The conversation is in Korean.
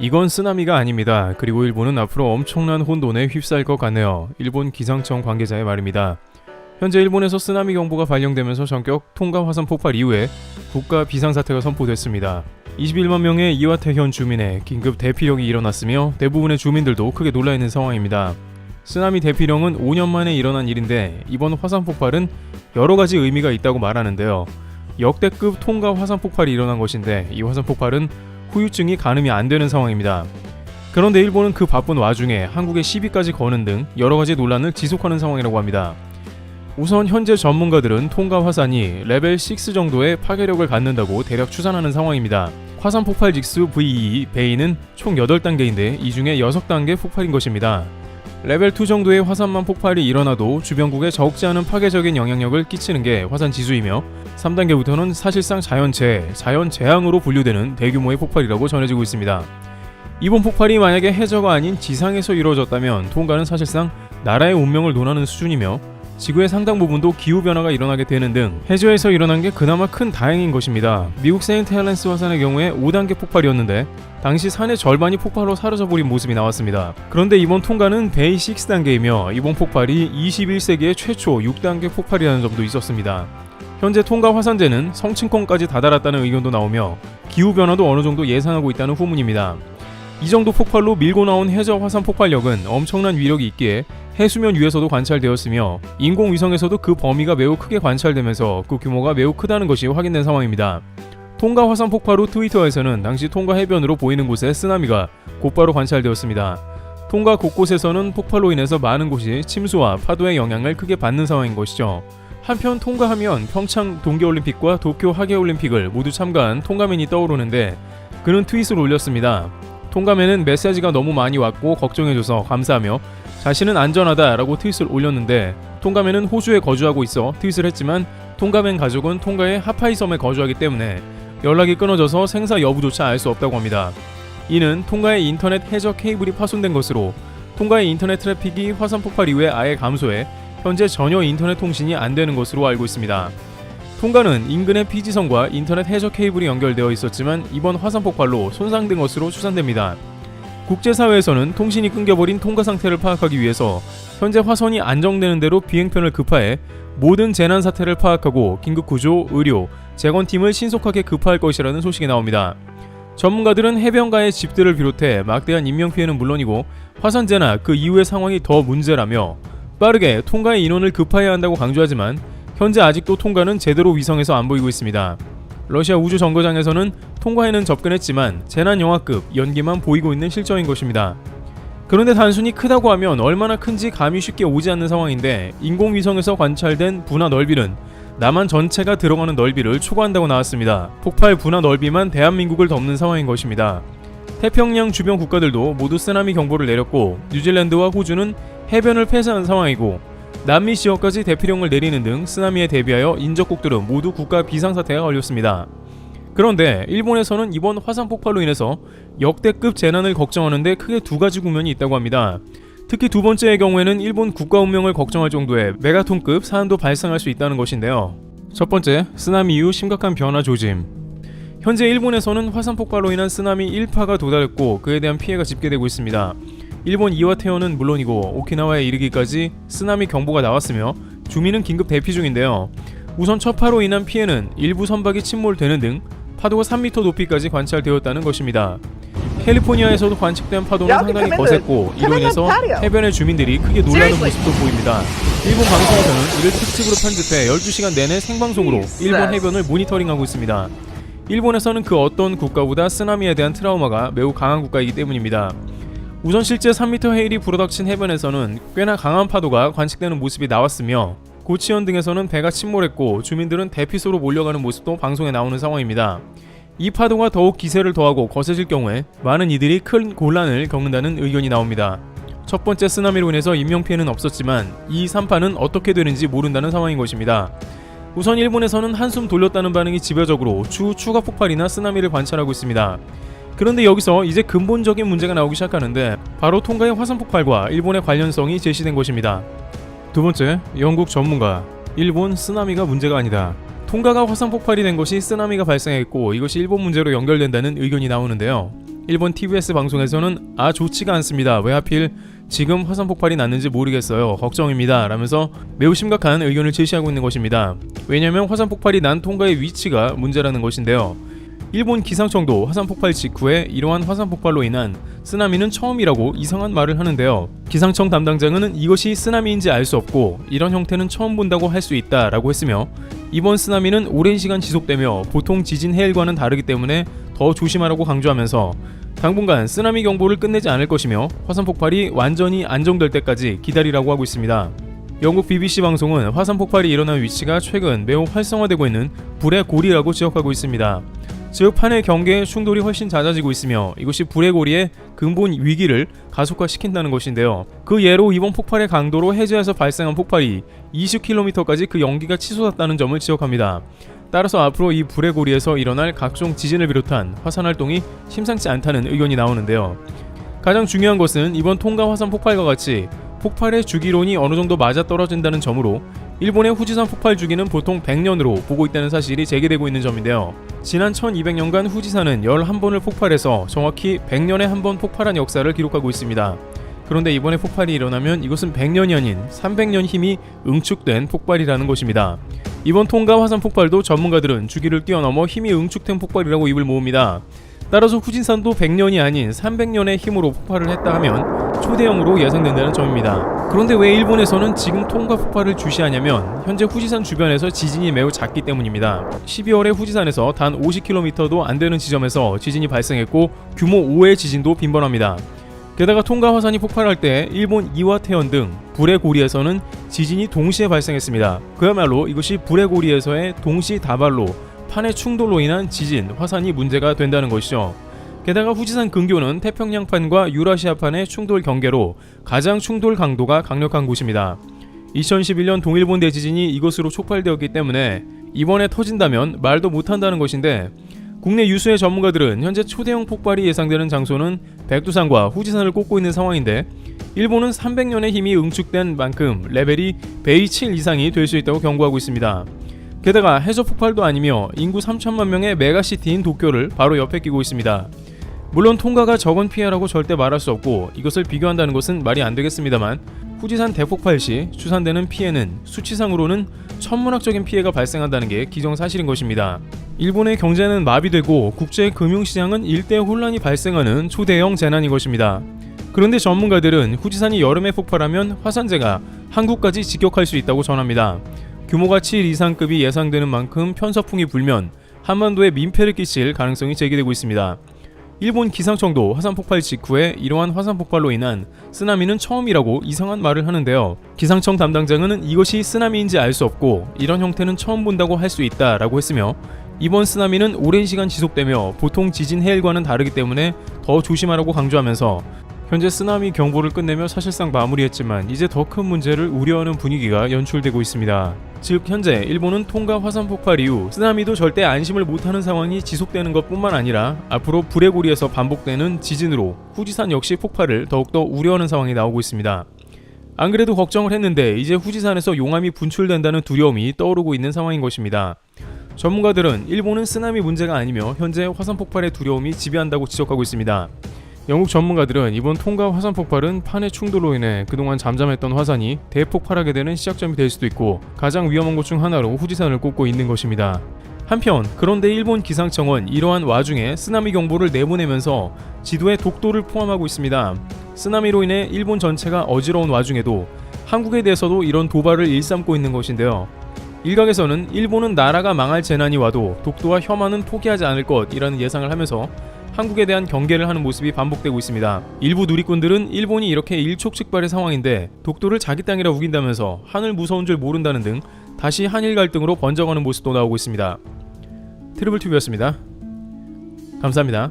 이건 쓰나미가 아닙니다. 그리고 일본은 앞으로 엄청난 혼돈에 휩싸일 것 같네요. 일본 기상청 관계자의 말입니다. 현재 일본에서 쓰나미 경보가 발령되면서 전격 통가 화산 폭발 이후에 국가 비상사태가 선포됐습니다. 21만 명의 이와테현 주민의 긴급 대피령이 일어났으며 대부분의 주민들도 크게 놀라있는 상황입니다. 쓰나미 대피령은 5년 만에 일어난 일인데 이번 화산 폭발은 여러 가지 의미가 있다고 말하는데요. 역대급 통가 화산 폭발이 일어난 것인데 이 화산 폭발은 후유증이 가늠이 안 되는 상황입니다. 그런데 일본은 그 바쁜 와중에 한국에 시비까지 거는 등 여러 가지 논란을 지속하는 상황이라고 합니다. 우선 현재 전문가들은 통가 화산이 레벨 6 정도의 파괴력을 갖는다고 대략 추산하는 상황입니다. 화산 폭발 직수 VE 베이는 총 8단계인데 이 중에 6단계 폭발인 것입니다. 레벨 2 정도의 화산만 폭발이 일어나도 주변국에 적지 않은 파괴적인 영향력을 끼치는 게 화산 지수이며 3단계부터는 사실상 자연재해, 자연재앙으로 분류되는 대규모의 폭발이라고 전해지고 있습니다. 이번 폭발이 만약에 해저가 아닌 지상에서 이루어졌다면 통가는 사실상 나라의 운명을 논하는 수준이며 지구의 상당 부분도 기후변화가 일어나게 되는 등 해저에서 일어난 게 그나마 큰 다행인 것입니다. 미국 세인트 헬렌스 화산의 경우에 5단계 폭발이었는데 당시 산의 절반이 폭발로 사라져버린 모습이 나왔습니다. 그런데 이번 통가는 베이 6단계이며 이번 폭발이 21세기의 최초 6단계 폭발이라는 점도 있었습니다. 현재 통가 화산재는 성층권까지 다다랐다는 의견도 나오며 기후변화도 어느 정도 예상하고 있다는 후문입니다. 이 정도 폭발로 밀고 나온 해저 화산 폭발력은 엄청난 위력이 있기에 해수면 위에서도 관찰되었으며 인공위성에서도 그 범위가 매우 크게 관찰되면서 그 규모가 매우 크다는 것이 확인된 상황입니다. 통가 화산 폭발 후 트위터에서는 당시 통가 해변으로 보이는 곳에 쓰나미가 곧바로 관찰되었습니다. 통가 곳곳에서는 폭발로 인해서 많은 곳이 침수와 파도의 영향을 크게 받는 상황인 것이죠. 한편 통가하면 평창 동계올림픽과 도쿄 하계올림픽을 모두 참가한 통가맨이 떠오르는데 그는 트윗을 올렸습니다. 통가맨은 메시지가 너무 많이 왔고 걱정해줘서 감사하며 자신은 안전하다라고 트윗을 올렸는데 통가맨은 호주에 거주하고 있어 트윗을 했지만 통가맨 가족은 통가의 하파이 섬에 거주하기 때문에 연락이 끊어져서 생사 여부조차 알 수 없다고 합니다. 이는 통가의 인터넷 해저 케이블이 파손된 것으로 통가의 인터넷 트래픽이 화산 폭발 이후에 아예 감소해 현재 전혀 인터넷 통신이 안 되는 것으로 알고 있습니다. 통가는 인근의 피지선과 인터넷 해저 케이블이 연결되어 있었지만 이번 화산 폭발로 손상된 것으로 추산됩니다. 국제사회에서는 통신이 끊겨버린 통가 상태를 파악하기 위해서 현재 화선이 안정되는 대로 비행편을 급파해 모든 재난 사태를 파악하고 긴급 구조, 의료, 재건팀을 신속하게 급파할 것이라는 소식이 나옵니다. 전문가들은 해변가의 집들을 비롯해 막대한 인명피해는 물론이고 화산재나 그 이후의 상황이 더 문제라며 빠르게 통가의 인원을 급파해야 한다고 강조하지만 현재 아직도 통가는 제대로 위성에서 안 보이고 있습니다. 러시아 우주정거장에서는 통과에는 접근했지만 재난영화급 연기만 보이고 있는 실정인 것입니다. 그런데 단순히 크다고 하면 얼마나 큰지 감이 쉽게 오지 않는 상황인데 인공위성에서 관찰된 분화 넓이는 남한 전체가 들어가는 넓이를 초과한다고 나왔습니다. 폭발 분화 넓이만 대한민국을 덮는 상황인 것입니다. 태평양 주변 국가들도 모두 쓰나미 경보를 내렸고 뉴질랜드와 호주는 해변을 폐쇄한 상황이고 남미 지역까지 대피령을 내리는 등 쓰나미에 대비하여 인접국들은 모두 국가 비상사태가 걸렸습니다. 그런데 일본에서는 이번 화산 폭발로 인해서 역대급 재난을 걱정하는데 크게 두 가지 국면이 있다고 합니다. 특히 두 번째의 경우에는 일본 국가 운명을 걱정할 정도의 메가톤급 사안도 발생할 수 있다는 것인데요. 첫 번째, 쓰나미 이후 심각한 변화 조짐. 현재 일본에서는 화산 폭발로 인한 쓰나미 1파가 도달했고 그에 대한 피해가 집계되고 있습니다. 일본 이와테현은 물론이고 오키나와에 이르기까지 쓰나미 경보가 나왔으며 주민은 긴급 대피 중인데요. 우선 첫 파로 인한 피해는 일부 선박이 침몰되는 등 파도가 3m 높이까지 관찰되었다는 것입니다. 캘리포니아에서도 관측된 파도는 상당히 거셌고 이로 인해서 해변의 주민들이 크게 놀라는 모습도 보입니다. 일본 방송에서는 이를 특집으로 편집해 12시간 내내 생방송으로 일본 해변을 모니터링하고 있습니다. 일본에서는 그 어떤 국가보다 쓰나미에 대한 트라우마가 매우 강한 국가이기 때문입니다. 우선 실제 3m 해일이 불어닥친 해변에서는 꽤나 강한 파도가 관측되는 모습이 나왔으며 고치현 등에서는 배가 침몰했고 주민들은 대피소로 몰려가는 모습도 방송에 나오는 상황입니다. 이 파도가 더욱 기세를 더하고 거세질 경우에 많은 이들이 큰 곤란을 겪는다는 의견이 나옵니다. 첫 번째 쓰나미로 인해서 인명피해는 없었지만 이 3파는 어떻게 되는지 모른다는 상황인 것입니다. 우선 일본에서는 한숨 돌렸다는 반응이 지배적으로 추후 추가 폭발이나 쓰나미를 관찰하고 있습니다. 그런데 여기서 이제 근본적인 문제가 나오기 시작하는데 바로 통가의 화산 폭발과 일본의 관련성이 제시된 것입니다. 두 번째, 영국 전문가. 일본 쓰나미가 문제가 아니다. 통가가 화산 폭발이 된 것이 쓰나미가 발생했고 이것이 일본 문제로 연결된다는 의견이 나오는데요. 일본 TBS 방송에서는 좋지가 않습니다. 왜 하필 지금 화산 폭발이 났는지 모르겠어요. 걱정입니다. 라면서 매우 심각한 의견을 제시하고 있는 것입니다. 왜냐하면 화산 폭발이 난 통가의 위치가 문제라는 것인데요. 일본 기상청도 화산 폭발 직후에 이러한 화산 폭발로 인한 쓰나미는 처음이라고 이상한 말을 하는데요. 기상청 담당자는 이것이 쓰나미인지 알 수 없고 이런 형태는 처음 본다고 할 수 있다라고 했으며, 이번 쓰나미는 오랜 시간 지속되며 보통 지진 해일과는 다르기 때문에 더 조심하라고 강조하면서 당분간 쓰나미 경보를 끝내지 않을 것이며 화산 폭발이 완전히 안정될 때까지 기다리라고 하고 있습니다. 영국 BBC 방송은 화산 폭발이 일어난 위치가 최근 매우 활성화되고 있는 불의 고리라고 지적하고 있습니다. 즉 판의 경계의 충돌이 훨씬 잦아지고 있으며 이것이 불의 고리의 근본 위기를 가속화시킨다는 것인데요. 그 예로 이번 폭발의 강도로 해저에서 발생한 폭발이 20km까지 그 연기가 치솟았다는 점을 지적합니다. 따라서 앞으로 이 불의 고리에서 일어날 각종 지진을 비롯한 화산 활동이 심상치 않다는 의견이 나오는데요. 가장 중요한 것은 이번 통가 화산 폭발과 같이 폭발의 주기론이 어느 정도 맞아떨어진다는 점으로 일본의 후지산 폭발 주기는 보통 100년으로 보고 있다는 사실이 제기되고 있는 점인데요. 지난 1200년간 후지산은 11번을 폭발해서 정확히 100년에 한 번 폭발한 역사를 기록하고 있습니다. 그런데 이번에 폭발이 일어나면 이것은 100년이 아닌 300년 힘이 응축된 폭발이라는 것입니다. 이번 통가 화산 폭발도 전문가들은 주기를 뛰어넘어 힘이 응축된 폭발이라고 입을 모읍니다. 따라서 후진산도 100년이 아닌 300년의 힘으로 폭발을 했다 하면 초대형으로 예상된다는 점입니다. 그런데 왜 일본에서는 지금 통가 폭발을 주시하냐면 현재 후지산 주변에서 지진이 매우 작기 때문입니다. 12월에 후지산에서 단 50km도 안 되는 지점에서 지진이 발생했고 규모 5의 지진도 빈번합니다. 게다가 통가 화산이 폭발할 때 일본 이와테현 등 불의 고리에서는 지진이 동시에 발생했습니다. 그야말로 이것이 불의 고리에서의 동시 다발로 판의 충돌로 인한 지진, 화산이 문제가 된다는 것이죠. 게다가 후지산 근교는 태평양판과 유라시아판의 충돌 경계로 가장 충돌 강도가 강력한 곳입니다. 2011년 동일본 대지진이 이곳으로 촉발되었기 때문에 이번에 터진다면 말도 못한다는 것인데, 국내 유수의 전문가들은 현재 초대형 폭발이 예상되는 장소는 백두산과 후지산을 꼽고 있는 상황인데, 일본은 300년의 힘이 응축된 만큼 레벨이 베이 7 이상이 될 수 있다고 경고하고 있습니다. 게다가 해저 폭발도 아니며 인구 3천만 명의 메가시티인 도쿄를 바로 옆에 끼고 있습니다. 물론 통가가 적은 피해라고 절대 말할 수 없고 이것을 비교한다는 것은 말이 안 되겠습니다만, 후지산 대폭발 시 추산되는 피해는 수치상으로는 천문학적인 피해가 발생한다는 게 기정사실인 것입니다. 일본의 경제는 마비되고 국제 금융시장은 일대 혼란이 발생하는 초대형 재난인 것입니다. 그런데 전문가들은 후지산이 여름에 폭발하면 화산재가 한국까지 직격할 수 있다고 전합니다. 규모가 7 이상급이 예상되는 만큼 편서풍이 불면 한반도에 민폐를 끼칠 가능성이 제기되고 있습니다. 일본 기상청도 화산 폭발 직후에 이러한 화산 폭발로 인한 쓰나미는 처음이라고 이상한 말을 하는데요. 기상청 담당자는 이것이 쓰나미인지 알 수 없고 이런 형태는 처음 본다고 할 수 있다라고 했으며, 이번 쓰나미는 오랜 시간 지속되며 보통 지진 해일과는 다르기 때문에 더 조심하라고 강조하면서 현재 쓰나미 경보를 끝내며 사실상 마무리했지만 이제 더 큰 문제를 우려하는 분위기가 연출되고 있습니다. 즉 현재 일본은 통가 화산 폭발 이후 쓰나미도 절대 안심을 못하는 상황이 지속되는 것뿐만 아니라 앞으로 불의 고리에서 반복되는 지진으로 후지산 역시 폭발을 더욱더 우려하는 상황이 나오고 있습니다. 안 그래도 걱정을 했는데 이제 후지산에서 용암이 분출된다는 두려움이 떠오르고 있는 상황인 것입니다. 전문가들은 일본은 쓰나미 문제가 아니며 현재 화산 폭발의 두려움이 지배한다고 지적하고 있습니다. 영국 전문가들은 이번 통가 화산 폭발은 판의 충돌로 인해 그동안 잠잠했던 화산이 대폭발하게 되는 시작점이 될 수도 있고 가장 위험한 곳 중 하나로 후지산을 꼽고 있는 것입니다. 한편 그런데 일본 기상청은 이러한 와중에 쓰나미 경보를 내보내면서 지도에 독도를 포함하고 있습니다. 쓰나미로 인해 일본 전체가 어지러운 와중에도 한국에 대해서도 이런 도발을 일삼고 있는 것인데요. 일각에서는 일본은 나라가 망할 재난이 와도 독도와 혐한은 포기하지 않을 것이라는 예상을 하면서 한국에 대한 경계를 하는 모습이 반복되고 있습니다. 일부 누리꾼들은 일본이 이렇게 일촉즉발의 상황인데 독도를 자기 땅이라 우긴다면서 하늘 무서운 줄 모른다는 등 다시 한일 갈등으로 번져가는 모습도 나오고 있습니다. 트리블TV였습니다. 감사합니다.